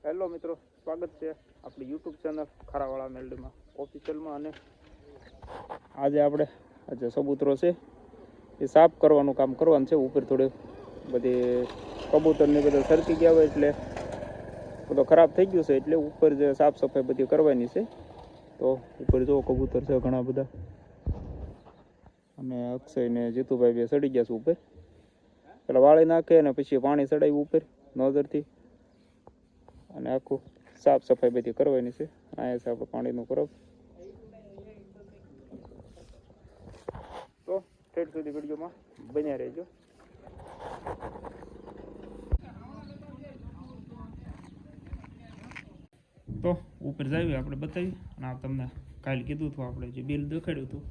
Hello મિત્રો, સ્વાગત છે આપણી યુટ્યુબ ચેનલ ખારાવાળા મેલડીમાં ઓફિશિયલમાં. અને આજે કબૂતરો છે એ સાફ કરવાનું કામ કરવાનું છે. ઉપર થોડી બધી કબૂતરની બધા સરકી ગયા હોય એટલે બધો ખરાબ થઈ ગયું છે, એટલે ઉપર જે સાફ સફાઈ બધી કરવાની છે. તો ઉપર જો કબૂતર છે ઘણા બધા, અને અક્ષય ને જીતુભાઈ બે ચડી ગયા છે ઉપર. પેલા વાળી નાખે અને પછી પાણી ચડાવ્યું ઉપર નોઝરથી, અને આખું સાફ સફાઈ બધી કરવાની છે. અહીંયા છે આપણે પાણીનો પરબ. તો ઠેઠ સુધી વિડીયોમાં બન્યા રહેજો. તો ઉપર જઈએ આપણે બતાવી, અને આ તમને કાલે કીધું હતું આપણે જે બિલ દેખાડ્યું હતું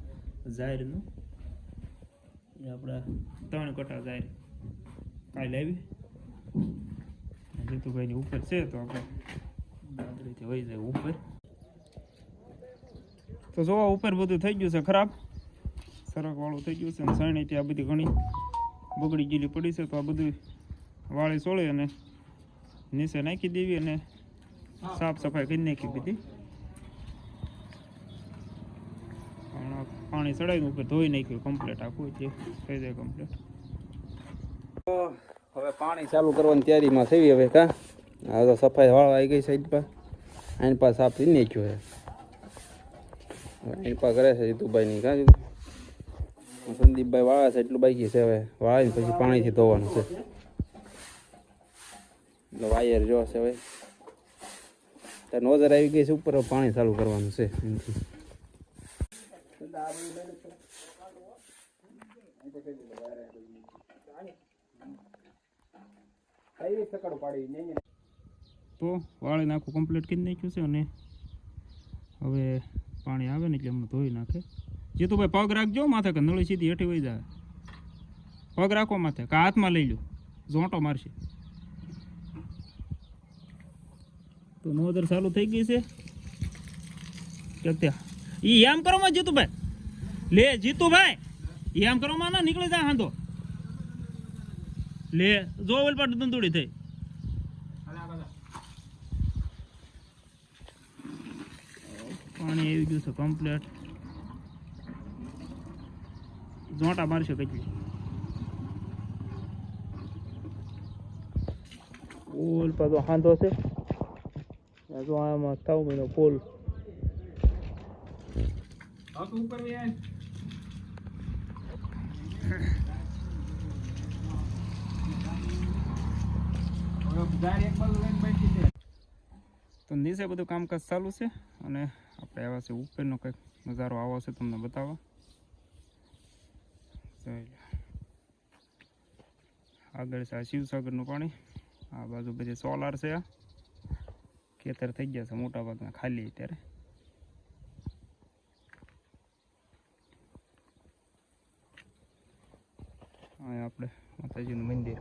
જાહેરનું, એ આપણે 3 કટા જાહેર કાલે આવી. જીતુભાઈની ઉપર છે તો આપણે દાદરીથી વહી જાય ઉપર. તો જોવા ઉપર બધું થઈ ગયું છે ખરાબ, સરક વાળું થઈ ગયું છે, અને સણી ત્યાં બધી ઘણી બગડી ગયેલી પડી છે. તો આ બધું વાળી સોળી અને નીચે નાખી દેવી અને સાફ સફાઈ કરી નાખી બધી. પાણી ચડાવીને ઉપર ધોઈ નાખ્યું કમ્પ્લીટ આખું, એટલે થઈ જાય કમ્પ્લીટ. તો હવે પાણી ચાલુ કરવાની તૈયારીમાં થઈ. હવે કા હવે તો સફાઈ વાળવા આવી ગઈ સાઈડ પર, આની પાસે સાફ થઈ નાખ્યો છે. એની પાસે કરે છે જીતુભાઈની કાં સંદીપભાઈ વાળા છે એટલું બાકી છે. હવે વાળીને પછી પાણીથી ધોવાનું છે. એટલે વાયર જો છે હવે ત્યાં નોઝર આવી ગઈ છે ઉપર, પાણી ચાલુ કરવાનું છે. તો વાળીને આખું કમ્પ્લીટ કરી નાખ્યું છે, અને હવે પાણી આવે ને એટલે હમણાં ધોઈ નાખે. જીતુભાઈ પગ રાખજો માથે, કે નળી સીધી હેઠી વહી જાય. પગ રાખો માથે, કે હાથમાં લઈ લો, ઝોંટો મારશે. તો નોઝર ચાલુ થઈ ગઈ છે કે ત્યાં ઈ એમ કરો માં જીતુભાઈ, લે જીતુભાઈ એમ કરો માં ના નીકળી જાય હાંધો. લે જો ઓલ પર દંદુડી થઈ. પાણી આવી ગયું છે કમ્પ્લીટ, ઝોંટા મારશે કેટલી. ઓલ પર તો હાંધો છે. જો આમાં તાવ મહિનો ફૂલ તો નીચે બધું કામકાજ ચાલુ છે, અને આપણે આવ્યા છે ઉપરનો કંઈક નજારો આવો છે તમને બતાવવા. આગળ છે આ શિવસાગરનું પાણી, આ બાજુ બધી સોલાર છે. આ ખેતર થઈ ગયા છે મોટા ભાગના ખાલી અત્યારે. અહીંયા આપણે માતાજીનું મંદિર.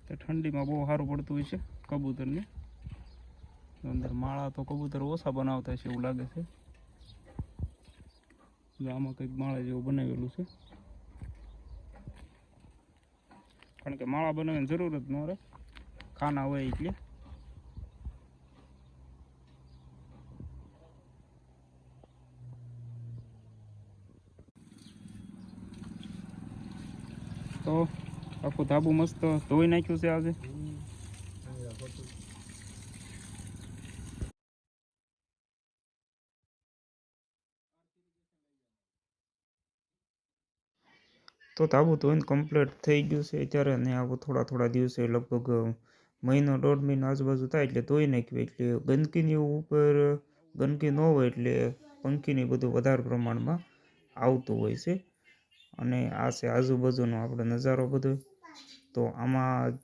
તો ઠંડીમાં બહુ સારું પડતું હોય છે કબૂતરને. અંદર માળા તો કબૂતર ઓછા બનાવતા છે એવું લાગે છે. આમાં કંઈક માળા જેવું બનાવેલું છે, કારણ કે માળા બનાવવાની જરૂર જ ન રહે, ખાના હોય એટલે. તો આખું ધાબુ મસ્ત ધોઈ નાખ્યું છે આજે. તો ધાબુ ધોઈને કમ્પ્લીટ થઈ ગયું છે અત્યારે. અને આવું થોડા દિવસે લગભગ મહિનો 1.5 મહિનો આજુબાજુ થાય એટલે ધોઈ નાખ્યું. એટલે ગંદકીની ઉપર ગંદકી ન હોય એટલે પંખીની બધું વધારે પ્રમાણમાં આવતું હોય છે. અને આ છે આજુબાજુનો આપણે નજારો બધો. તો આમાં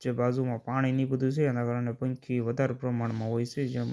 જે બાજુમાં પાણીની બધું છે એના કારણે પંખી વધારે પ્રમાણમાં હોય છે. જેમ